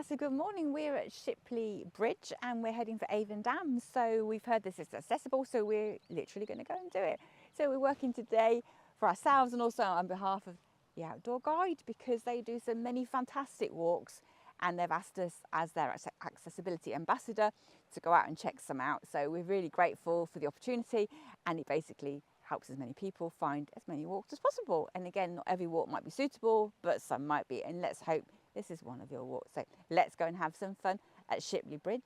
So good morning. We're at Shipley Bridge and we're heading for Avon Dam. So we've heard this is accessible, so we're literally going to go and do it. So we're working today for ourselves and also on behalf of the Outdoor Guide, because they do so many fantastic walks and they've asked us as their accessibility ambassador to go out and check some out. So we're really grateful for the opportunity, and it basically helps as many people find as many walks as possible. And again, not every walk might be suitable, but some might be, and let's hope this is one of your walks. So let's go and have some fun at Shipley Bridge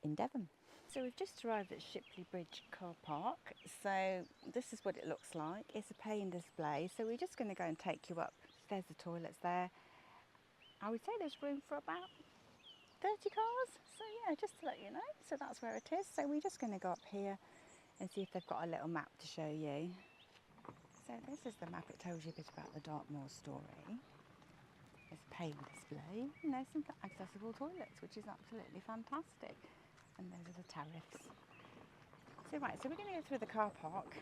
in Devon. So we've just arrived at Shipley Bridge car park. So this is what it looks like. It's a pay-in display. So we're just going to go and take you up. There's the toilets there. I would say there's room for about 30 cars. So yeah, just to let you know. So that's where it is. So we're just going to go up here and see if they've got a little map to show you. So this is the map. It tells you a bit about the Dartmoor story. There's a pay display and there's some accessible toilets, which is absolutely fantastic. And those are the tariffs. So right, so we're going to go through the car park.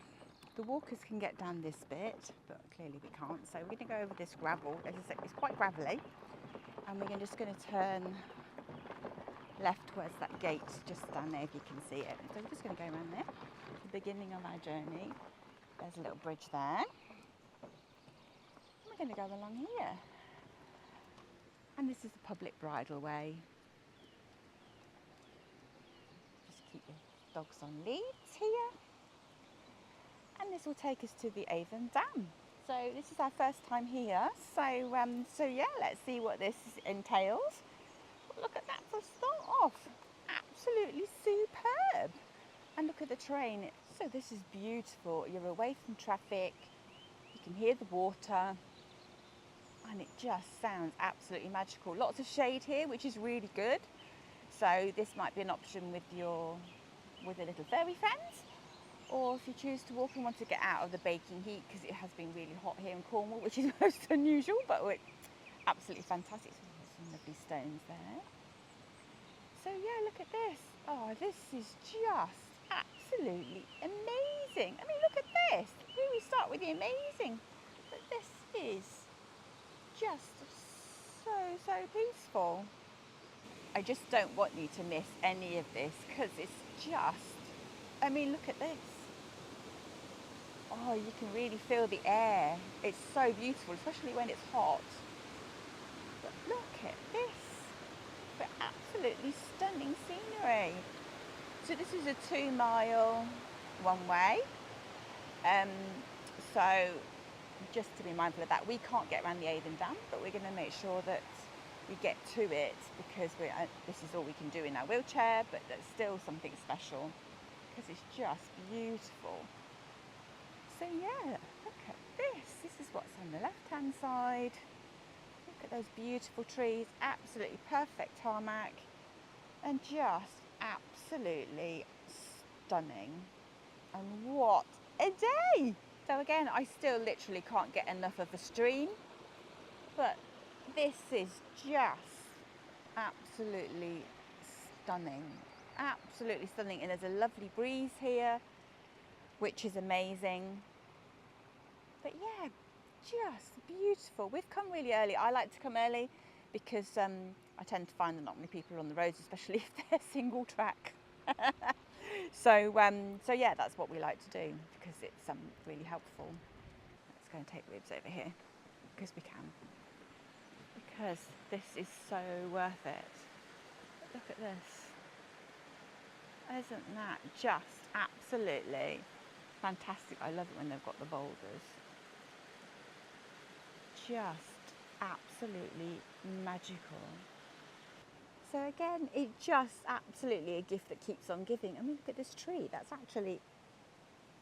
The walkers can get down this bit, but clearly we can't. So we're going to go over this gravel. As I said, it's quite gravelly. And we're just going to turn left towards that gate just down there, if you can see it. So we're just going to go around there. At the beginning of our journey, there's a little bridge there. And we're going to go along here. And this is the public bridleway. Just keep your dogs on leads here. And this will take us to the Avon Dam. So this is our first time here. So yeah, let's see what this entails. Look at that for a start off. Absolutely superb. And look at the train. So this is beautiful. You're away from traffic. You can hear the water. And it just sounds absolutely magical. Lots of shade here, which is really good. So this might be an option with the little fairy friends, or if you choose to walk and want to get out of the baking heat, because it has been really hot here in Cornwall, which is most unusual, but it's absolutely fantastic. So there's some lovely stones there. So yeah, look at this. Oh, this is just absolutely amazing. I mean, look at this. Here we start with the amazing, but this is just so peaceful. I just don't want you to miss any of this, because it's just, I mean, look at this. Oh, you can really feel the air. It's so beautiful, especially when it's hot. But look at this. For absolutely stunning scenery. So this is a 2-mile one way. So just to be mindful of that, we can't get around the Avon Dam, but we're going to make sure that we get to it, because this is all we can do in our wheelchair, but that's still something special because it's just beautiful. So yeah, look at this. This is what's on the left-hand side. Look at those beautiful trees, absolutely perfect tarmac, and just absolutely stunning. And what a day! So again, I still literally can't get enough of the stream, but this is just absolutely stunning. Absolutely stunning. And there's a lovely breeze here, which is amazing. But yeah, just beautiful. We've come really early. I like to come early because I tend to find that not many people are on the roads, especially if they're single track. So yeah, that's what we like to do, because it's really helpful. Let's go and take ribs over here, because we can. Because this is so worth it. But look at this. Isn't that just absolutely fantastic? I love it when they've got the boulders. Just absolutely magical. So again, it's just absolutely a gift that keeps on giving. I mean, look at this tree. That's actually,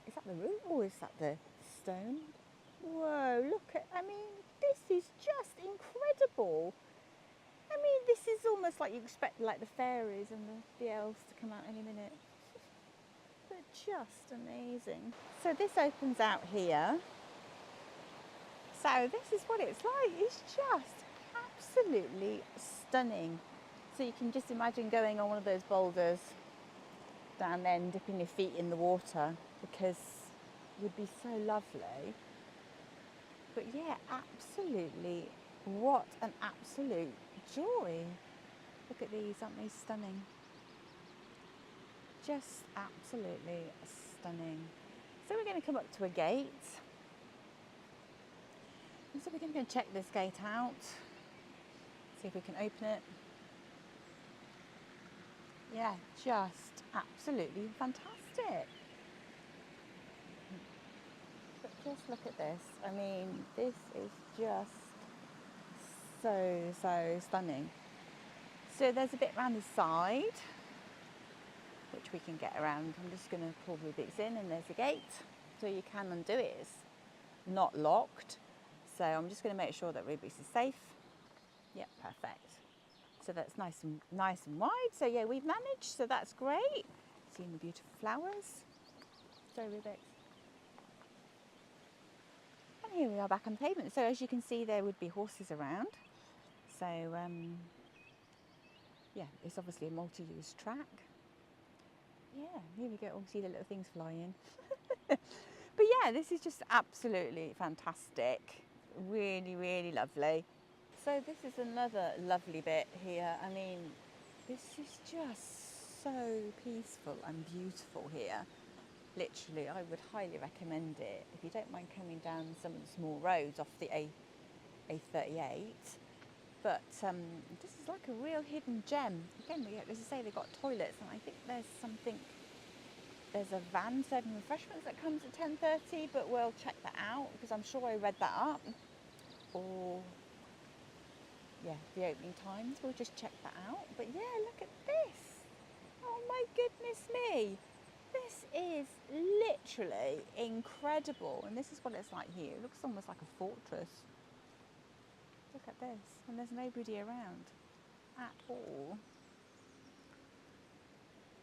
is that the root or is that the stone? Whoa, look at, I mean, this is just incredible. I mean, this is almost like you expect like the fairies and the elves to come out any minute. But just amazing. So this opens out here. So this is what it's like. It's just absolutely stunning. So you can just imagine going on one of those boulders down there and dipping your feet in the water, because it would be so lovely. But yeah, absolutely, what an absolute joy. Look at these, aren't they stunning? Just absolutely stunning. So we're going to come up to a gate. And so we're going to go check this gate out. See if we can open it. Yeah, just absolutely fantastic. But just look at this. I mean, this is just so stunning. So there's a bit around the side, which we can get around. I'm just going to pull the bits in, and there's a gate. So you can undo it. It's not locked. So I'm just going to make sure that Rubik's is safe. Yep, perfect. So that's nice and wide. So yeah, we've managed. So that's great. Seeing the beautiful flowers. So Rubik's. And here we are back on the pavement. So as you can see, there would be horses around. So yeah, it's obviously a multi-use track. Yeah, here we go. Oh, see the little things flying. But yeah, this is just absolutely fantastic. Really, really lovely. So this is another lovely bit here. I mean, this is just so peaceful and beautiful here. Literally, I would highly recommend it if you don't mind coming down some of the small roads off the A38. But this is like a real hidden gem. Again, as I say, they've got toilets, and I think there's a van serving refreshments that comes at 10:30, but we'll check that out because I'm sure I read that up. Or yeah, the opening times, we'll just check that out. But yeah, look at this. Oh my goodness me. This is literally incredible. And this is what it's like here. It looks almost like a fortress. Look at this. And there's nobody around at all.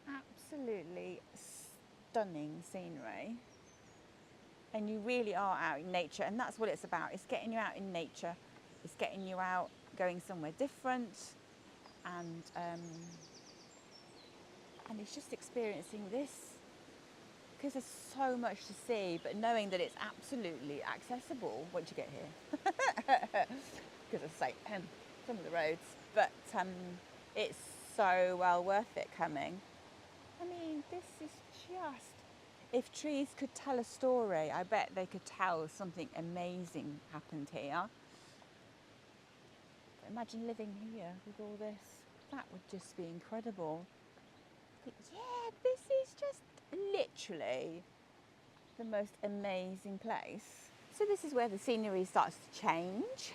Absolutely stunning scenery. And you really are out in nature. And that's what it's about. It's getting you out in nature. It's getting you out, going somewhere different. And it's just experiencing this. Because there's so much to see, but knowing that it's absolutely accessible once you get here. Because as I say, some of the roads, but it's so well worth it coming. I mean, this is just, if trees could tell a story, I bet they could tell something amazing happened here. Imagine living here with all this. That would just be incredible. But yeah, this is just literally the most amazing place. So this is where the scenery starts to change.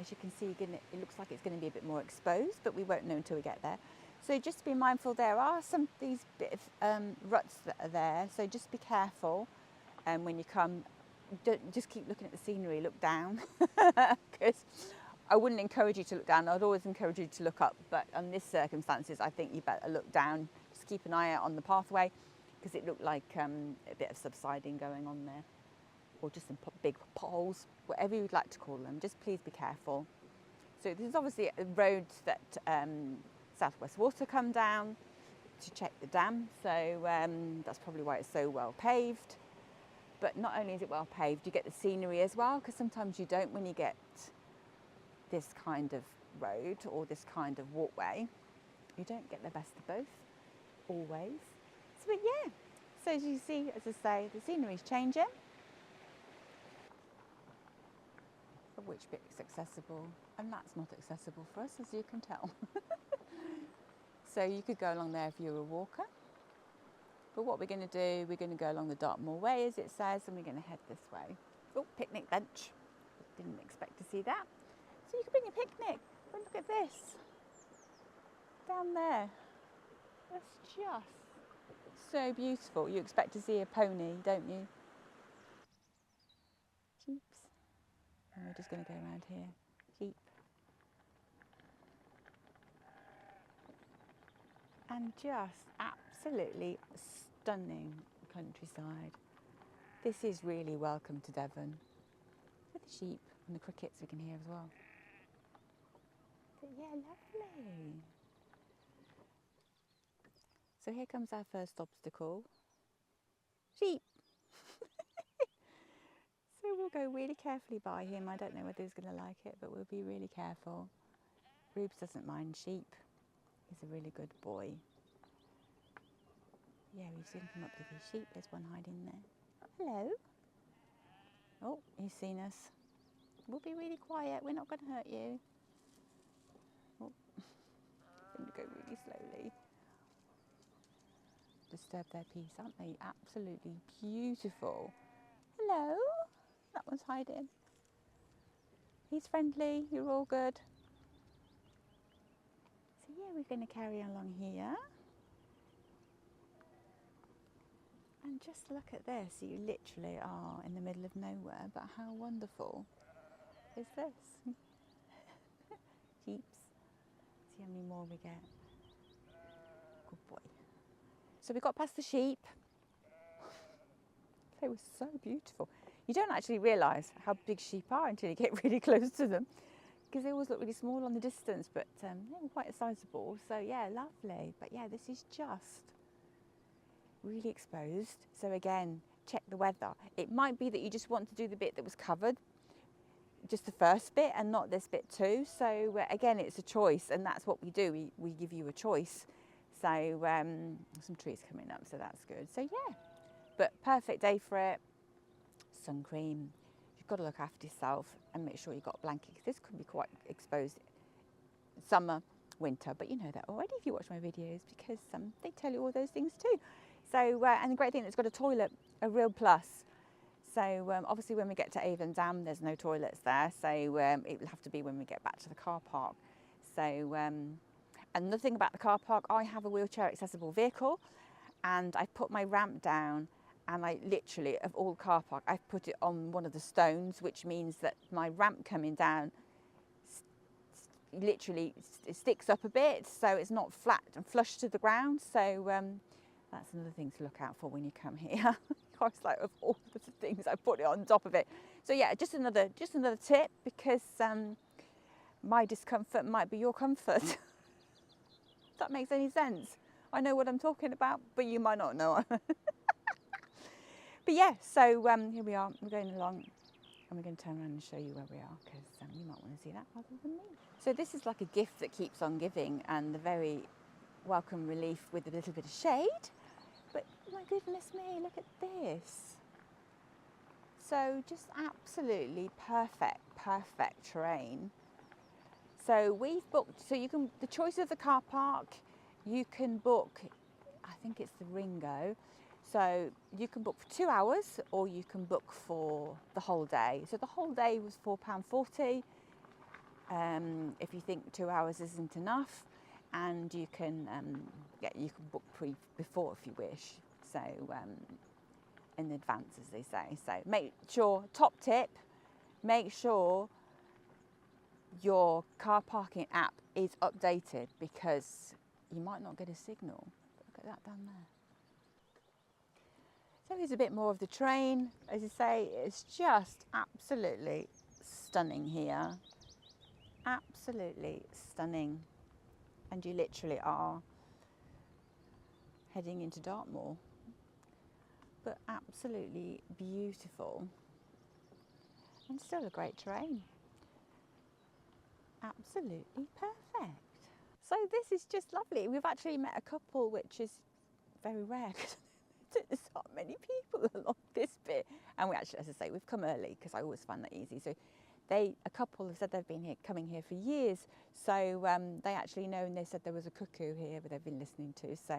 As you can see, it looks like it's going to be a bit more exposed, but we won't know until we get there. So just be mindful, there are these bit of ruts that are there, so just be careful when you come. Don't just keep looking at the scenery, look down, because I wouldn't encourage you to look down. I'd always encourage you to look up, but on this circumstances, I think you better look down. Just keep an eye out on the pathway, because it looked like a bit of subsiding going on there, or just some big potholes, whatever you'd like to call them. Just please be careful. So this is obviously a road that South West Water come down to check the dam, so that's probably why it's so well paved. But not only is it well paved, you get the scenery as well, because sometimes you don't when you get this kind of road or this kind of walkway. You don't get the best of both, always. So, but yeah, so as you see, as I say, the scenery is changing. But which bit is accessible? And that's not accessible for us, as you can tell. So you could go along there if you're a walker. But what we're going to do, we're going to go along the Dartmoor way, as it says, and we're going to head this way. Oh, picnic bench. Didn't expect to see that. So you can bring a picnic. But look at this. Down there. That's just so beautiful. You expect to see a pony, don't you? Sheeps. And we're just going to go around here. Sheep. And just absolutely stunning countryside. This is really welcome to Devon. With the sheep and the crickets we can hear as well. But yeah, lovely. So here comes our first obstacle. Sheep. So we'll go really carefully by him. I don't know whether he's going to like it, but we'll be really careful. Rubes doesn't mind sheep. He's a really good boy. Yeah, he's going to come up with his sheep. There's one hiding there. Hello. Oh, he's seen us. We'll be really quiet. We're not going to hurt you. Oh, going to go really slowly. Disturb their peace, aren't they? Absolutely beautiful. Hello. That one's hiding. He's friendly. You're all good. So yeah, we're going to carry along here. And just look at this. You literally are in the middle of nowhere, but how wonderful is this? Jeeps. See how many more we get. Good boy. So we got past the sheep. They were so beautiful. You don't actually realise how big sheep are until you get really close to them, because they always look really small on the distance, but they were quite sizable. So yeah, lovely. But yeah, this is just really exposed. So again, check the weather. It might be that you just want to do the bit that was covered, just the first bit, and not this bit too. So again, it's a choice, and that's what we do. We give you a choice. So some trees coming up, so that's good. So yeah, but perfect day for it. Sun cream. You've got to look after yourself and make sure you've got a blanket, because this could be quite exposed summer, winter, but you know that already if you watch my videos, because they tell you all those things too. So and the great thing, it's got a toilet, a real plus. So obviously when we get to Avon Dam, there's no toilets there, so it will have to be when we get back to the car park. So another thing about the car park, I have a wheelchair accessible vehicle, and I put my ramp down, and I literally, of all car park, I've put it on one of the stones, which means that my ramp coming down literally it sticks up a bit, so it's not flat and flush to the ground. So that's another thing to look out for when you come here. I was like, of all the things, I put it on top of it. So yeah, just another tip, because my discomfort might be your comfort. If that makes any sense. I know what I'm talking about, but you might not know. But yeah, so here we are. We're going along, and we're going to turn around and show you where we are, because you might want to see that rather than me. So this is like a gift that keeps on giving, and the very welcome relief with a little bit of shade. But my goodness me, look at this. So just absolutely perfect terrain. So we've booked, so you can, the choice of the car park, you can book, I think it's the Ringo. So you can book for 2 hours, or you can book for the whole day. So the whole day was £4.40. If you think 2 hours isn't enough, and you can you can book before if you wish. So in advance, as they say. So make sure, top tip, make sure your car parking app is updated, because you might not get a signal. Look at that down there. So here's a bit more of the train. As I say, it's just absolutely stunning here. Absolutely stunning. And you literally are heading into Dartmoor. But absolutely beautiful. And still a great terrain. Absolutely perfect. So this is just lovely. We've actually met a couple, which is very rare, because there's not many people along this bit. And we actually, as I say, we've come early, because I always find that easy. So a couple have said they've been coming here for years. So they actually know, and they said there was a cuckoo here, but they've been listening to. So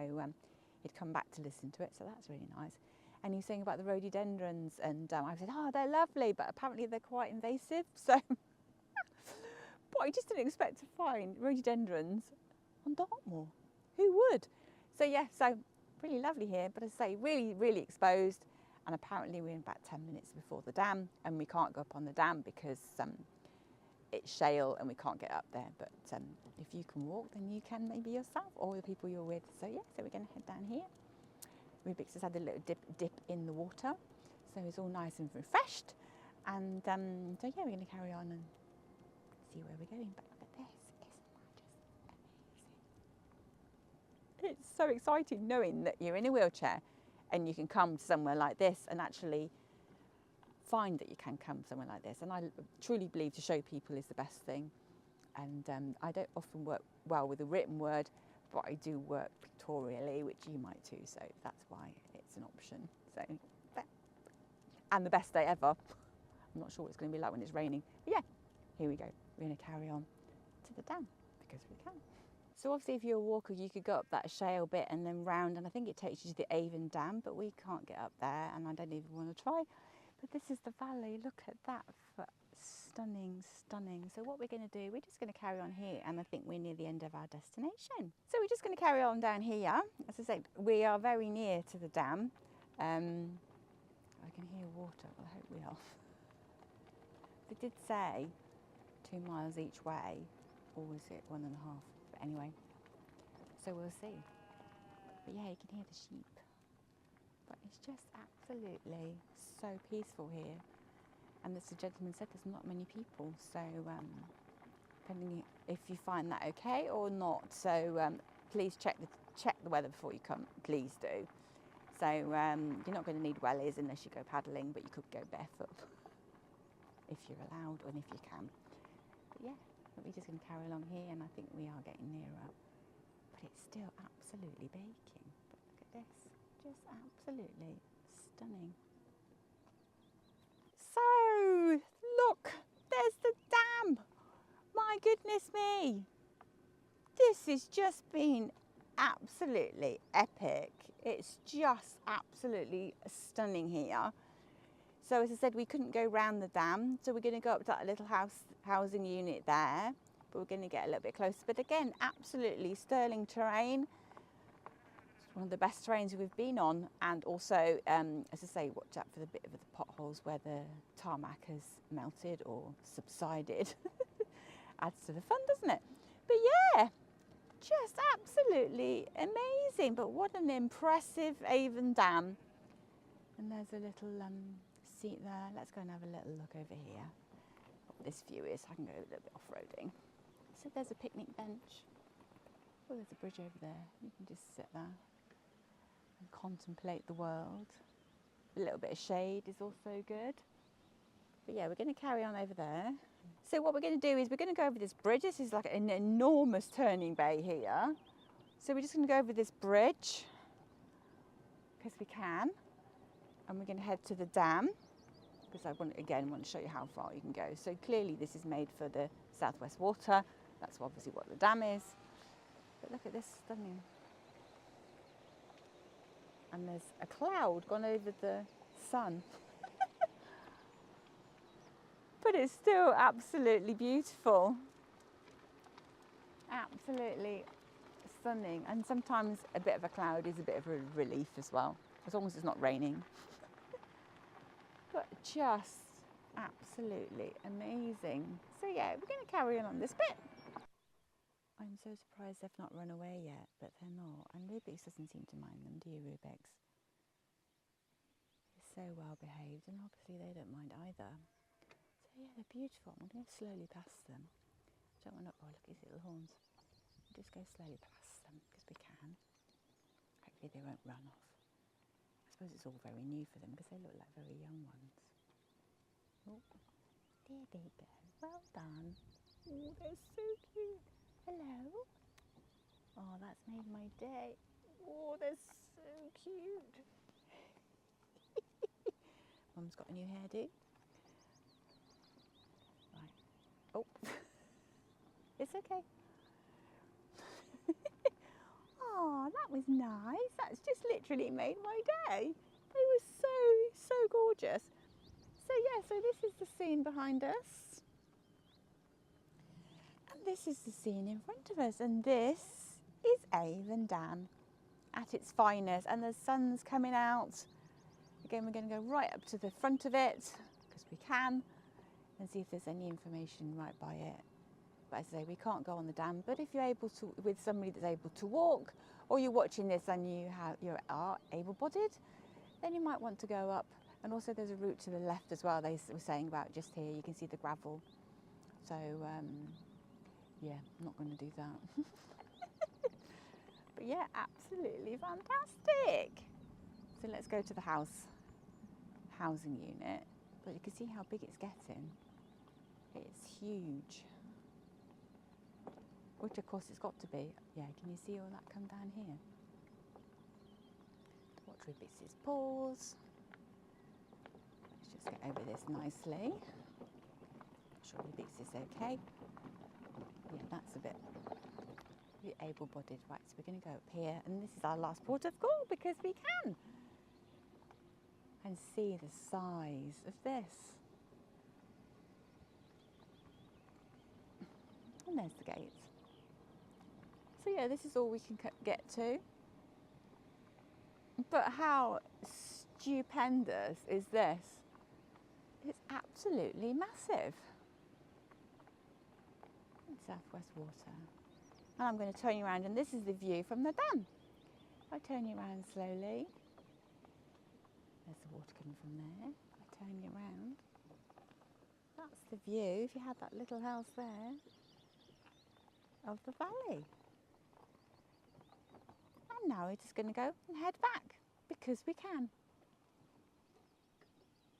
he'd come back to listen to it. So that's really nice. And he was saying about the rhododendrons, and I said, oh, they're lovely, but apparently they're quite invasive. So, but I just didn't expect to find rhododendrons on Dartmoor. Who would? So yeah, so really lovely here, but as I say, really exposed. And apparently we're in about 10 minutes before the dam, and we can't go up on the dam because it's shale and we can't get up there. But if you can walk, then you can, maybe yourself or the people you're with. So yeah, so we're going to head down here. Rubik's has had a little dip in the water, so he's all nice and refreshed. And so yeah, we're going to carry on and see where we're going. But look at this, isn't that just amazing? It's so exciting knowing that you're in a wheelchair and you can come to somewhere like this, and actually find that you can come somewhere like this. And I truly believe to show people is the best thing. And I don't often work well with a written word, but I do work pictorially, which you might too, so that's why it's an option. So, and the best day ever. I'm not sure what it's going to be like when it's raining, but yeah, here we go. We're going to carry on to the dam because we can. So obviously if you're a walker, you could go up that shale bit and then round, and I think it takes you to the Avon Dam, but we can't get up there and I don't even want to try. But this is the valley, look at that, stunning, stunning. So what we're going to do, we're just going to carry on here, and I think we're near the end of our destination. So we're just going to carry on down here. As I say, we are very near to the dam. I can hear water, well, I hope we are. They did say 2 miles each way, or was it 1.5? But anyway, so we'll see. But yeah, you can hear the sheep. But it's just absolutely so peaceful here. And as the gentleman said, there's not many people. So depending if you find that okay or not. So please check the weather before you come. Please do. So you're not going to need wellies unless you go paddling, but you could go barefoot if you're allowed and if you can. But yeah, we're just going to carry along here, and I think we are getting nearer. But it's still absolutely baking. But look at this, just absolutely stunning. So look, there's the dam. My goodness me. This has just been absolutely epic. It's just absolutely stunning here. So as I said, we couldn't go round the dam, so we're going to go up to that little housing unit there, but we're going to get a little bit closer. But again, absolutely sterling terrain. It's one of the best terrains we've been on, and also, as I say, watch out for the bit of the potholes where the tarmac has melted or subsided. Adds to the fun, doesn't it? But yeah, just absolutely amazing. But what an impressive Avon Dam. And there's a little seat there. Let's go and have a little look over here. What this view is, I can go a little bit off-roading. So there's a picnic bench. Oh, there's a bridge over there. You can just sit there and contemplate the world. A little bit of shade is also good. But yeah, we're going to carry on over there. So what we're going to do is we're going to go over this bridge. This is like an enormous turning bay here. So we're just going to go over this bridge because we can. And we're going to head to the dam because I want to show you how far you can go. So clearly this is made for the Southwest Water. That's obviously what the dam is. But look at this, stunning. And there's a cloud gone over the sun. But it's still absolutely beautiful. Absolutely stunning. And sometimes a bit of a cloud is a bit of a relief as well, as long as it's not raining. But just absolutely amazing. So yeah, we're going to carry on this bit. I'm so surprised they've not run away yet, but they're not. And Rubix doesn't seem to mind them, do you, Rubix? They're so well behaved, and obviously they don't mind either. So yeah, they're beautiful. I'm going to slowly past them. Don't want to, oh look at his little horns. Just go slowly past them, because we can. Hopefully they won't run off. I suppose it's all very new for them, because they look like very young ones. Oh, there they go. Well done. Oh, they're so cute. Hello. Oh, that's made my day. Oh, they're so cute. Mum's got a new hairdo. Right. Oh, it's okay. Oh, that was nice. That's just literally made my day. They were so gorgeous. So yeah, so this is the scene behind us. And this is the scene in front of us. And this is Avon Dam at its finest. And the sun's coming out. Again, we're going to go right up to the front of it, because we can, and see if there's any information right by it. But as I say, we can't go on the dam, but if you're able to, with somebody that's able to walk, or you're watching this and you are able-bodied, then you might want to go up. And also there's a route to the left as well, they were saying about just here, you can see the gravel. So, yeah, I'm not going to do that. But yeah, absolutely fantastic. So let's go to the housing unit. But you can see how big it's getting. It's huge. which of course it's got to be. Yeah, can you see all that come down here? Watch where he beats his paws. Let's just get over this nicely. Make sure he beats this okay. Yeah, that's a bit able-bodied. Right, so we're going to go up here, and this is our last port of call because we can. And see the size of this. And there's the gate. So yeah, this is all we can get to. But how stupendous is this? It's absolutely massive. Southwest water. And I'm going to turn you around, and this is the view from the dam. I turn you around slowly. There's the water coming from there. I turn you around. That's the view, if you had that little house there, of the valley. And now we're just going to go and head back, because we can.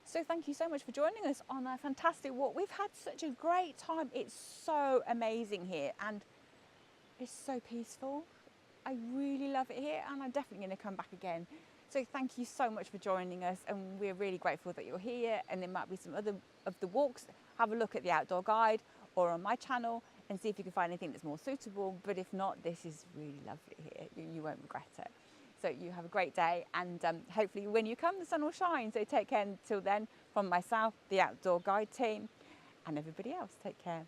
So thank you so much for joining us on a fantastic walk. We've had such a great time. It's so amazing here, and it's so peaceful. I really love it here, and I'm definitely going to come back again. So thank you so much for joining us, and we're really grateful that you're here. And there might be some other of the walks. Have a look at the outdoor guide or on my channel and see if you can find anything that's more suitable. But if not, this is really lovely here. You won't regret it. So you have a great day, and hopefully when you come, the sun will shine. So take care until then. From myself, the outdoor guide team, and everybody else, take care.